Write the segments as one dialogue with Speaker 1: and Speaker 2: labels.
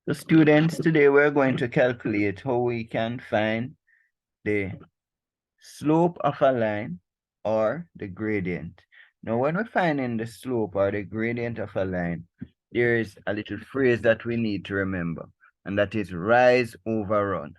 Speaker 1: So students, today we're going to calculate how we can find the slope of a line or the gradient. Now, when we're finding the slope or the gradient of a line, there is a little phrase that we need to remember, and that is rise over run.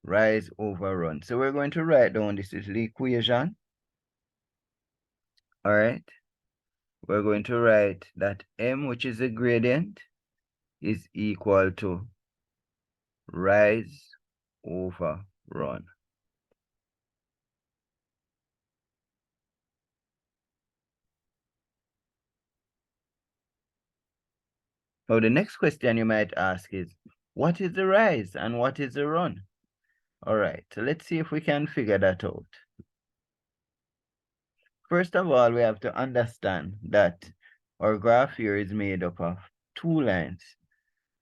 Speaker 1: Rise over run. So we're going to write down this little equation. All right. We're going to write that m, which is the gradient, is equal to rise over run. Now, the next question you might ask is, what is the rise and what is the run? All right, so let's see if we can figure that out. First of all, we have to understand that our graph here is made up of two lines.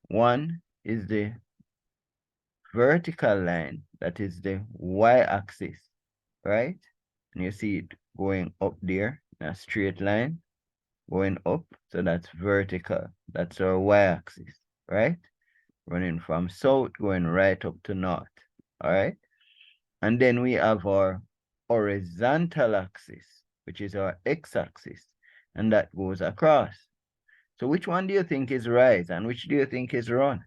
Speaker 1: One is the vertical line, that is the y-axis, right? And you see it going up there in a straight line, going up, so that's vertical. That's our y-axis, right? Running from south, going right up to north, all right? And then we have our horizontal axis, which is our x-axis, and that goes across. So which one do you think is rise and which do you think is run?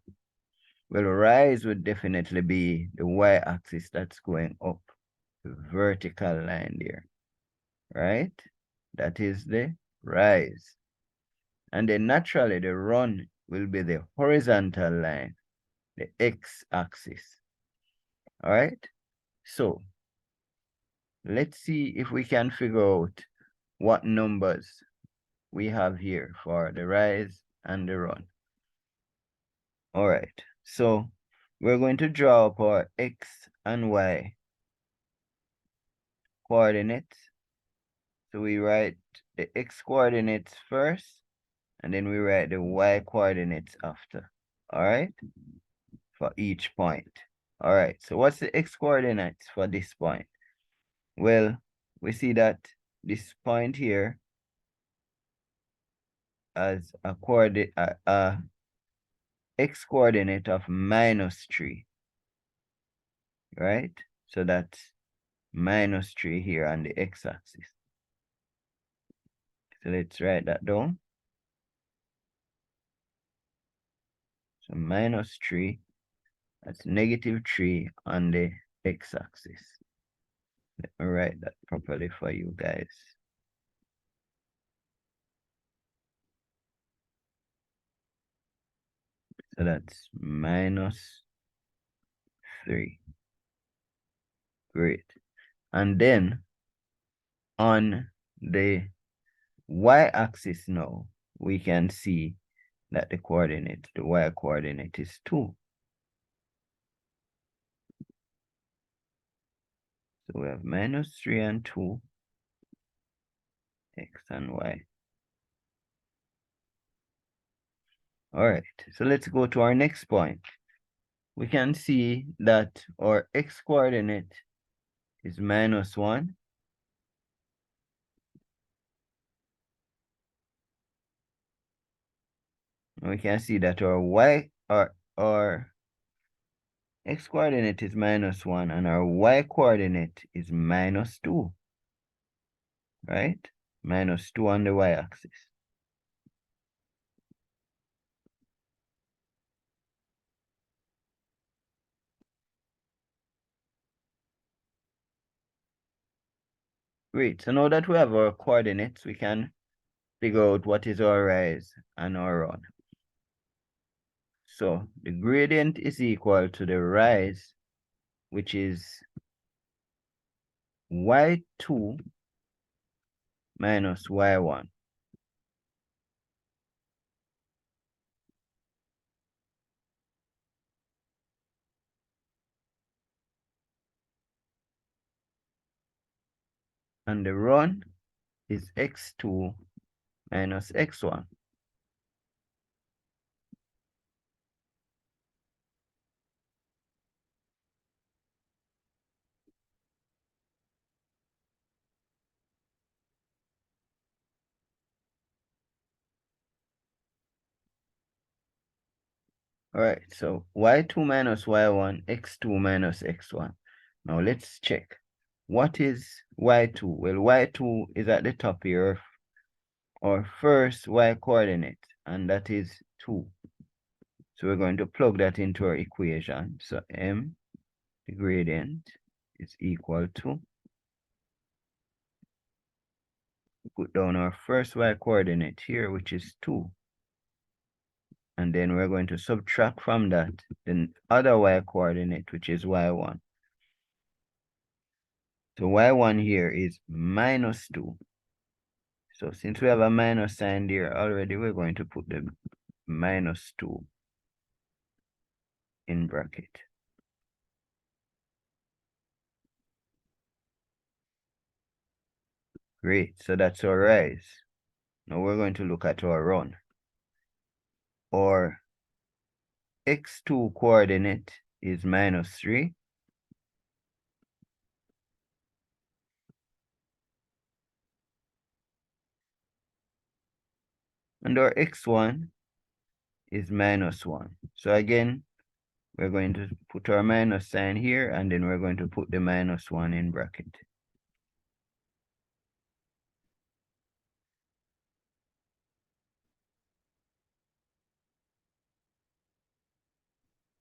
Speaker 1: Well, rise would definitely be the y-axis that's going up, the vertical line there, right? That is the rise. And then naturally the run will be the horizontal line, the x-axis. All right? So let's see if we can figure out what numbers we have here for the rise and the run. All right, so we're going to draw up our x and y coordinates. So we write the x coordinates first, and then we write the y coordinates after. All right, for each point. All right, so what's the x coordinates for this point? Well, we see that this point here as a coordinate, x coordinate of -3, right? So that's -3 here on the x-axis. So let's write that down. So -3, that's -3 on the x-axis. Let me write that properly for you guys. So that's -3. Great. And then on the y-axis now, we can see that the coordinate, the y coordinate is 2. So we have -3 and 2, x and y. All right, so let's go to our next point. We can see that our x coordinate is -1. And we can see that our x coordinate is -1 and our y coordinate is -2, right? -2 on the y-axis. Great, so now that we have our coordinates, we can figure out what is our rise and our run. So the gradient is equal to the rise, which is y2 minus y1. And the run is x2 minus x1. All right, so y2 minus y1, x2 minus x1. Now let's check. What is y2? Well, y2 is at the top here, our first y coordinate, and that is 2. So we're going to plug that into our equation. So m, the gradient, is equal to, put down our first y coordinate here, which is 2. And then we're going to subtract from that the other y coordinate, which is y1. So y1 here is minus 2. So since we have a minus sign there already, we're going to put the minus 2 in bracket. Great, so that's our rise. Now we're going to look at our run. Our x2 coordinate is minus 3. And our x1 is minus 1. So again, we're going to put our minus sign here, and then we're going to put the minus 1 in bracket.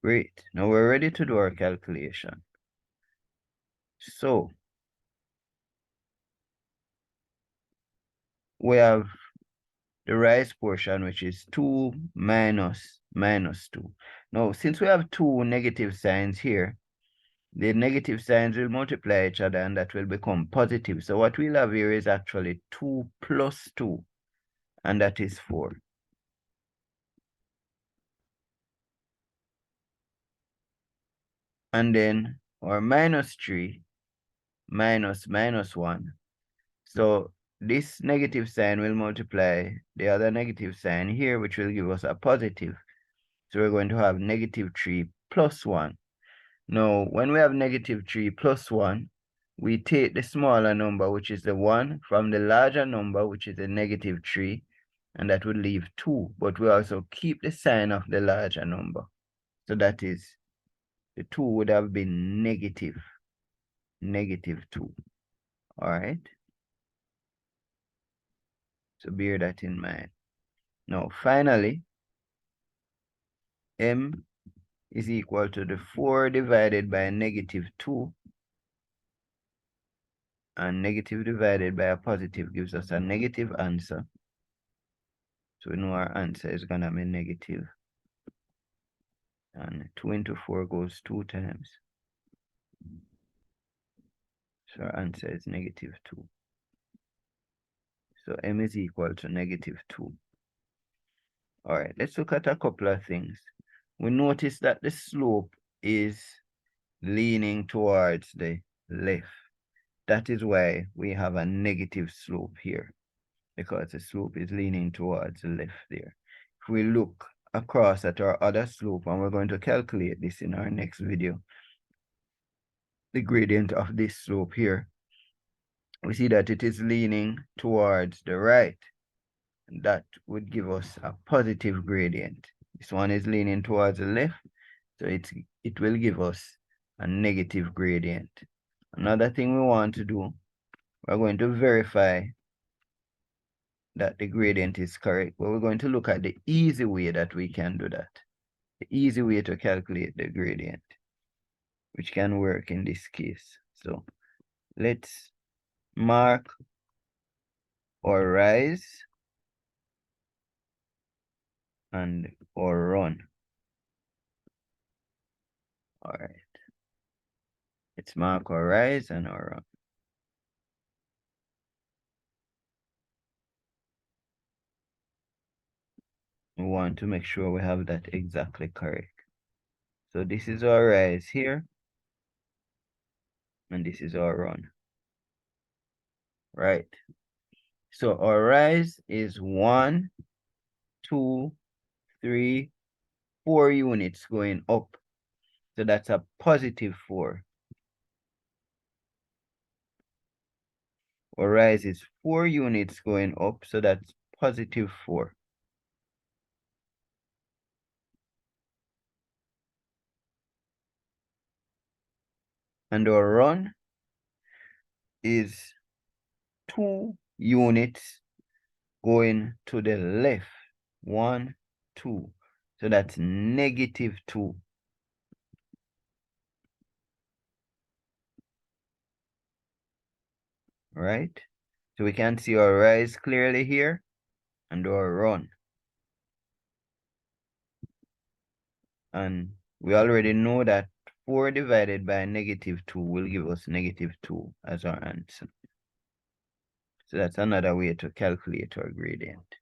Speaker 1: Great. Now we're ready to do our calculation. So we have the rise portion, which is 2 minus minus 2. Now, since we have two negative signs here, the negative signs will multiply each other, and that will become positive. So what we'll have here is actually 2 plus 2, and that is 4. And then our minus 3 minus minus 1. So this negative sign will multiply the other negative sign here, which will give us a positive. So we're going to have negative 3 plus 1. Now, when we have negative 3 plus 1, we take the smaller number, which is the 1, from the larger number, which is the negative 3, and that would leave 2. But we also keep the sign of the larger number. So that is, the 2 would have been negative 2. All right? So bear that in mind. Now, finally, m is equal to the 4 divided by negative 2. And negative divided by a positive gives us a negative answer. So we know our answer is going to be negative. And 2 into 4 goes 2 times. So our answer is negative 2. So m is equal to negative 2. All right, let's look at a couple of things. We notice that the slope is leaning towards the left. That is why we have a negative slope here, because the slope is leaning towards the left there. If we look across at our other slope, and we're going to calculate this in our next video, the gradient of this slope here, we see that it is leaning towards the right. That would give us a positive gradient. This one is leaning towards the left, so it will give us a negative gradient. Another thing we want to do, we're going to verify that the gradient is correct, but we're going to look at the easy way that we can do that. The easy way to calculate the gradient, which can work in this case. So let's mark or rise and or run. All right. Let's mark our rise and our run. We want to make sure we have that exactly correct. So this is our rise here, and this is our run. Right. So our rise is 1, 2, 3, 4 units going up. So that's a positive 4. Our rise is 4 units going up, so that's positive 4. And our run is 2 units going to the left. 1, 2. So that's -2. Right? So we can see our rise clearly here and our run. And we already know that 4 divided by -2 will give us -2 as our answer. So that's another way to calculate our gradient.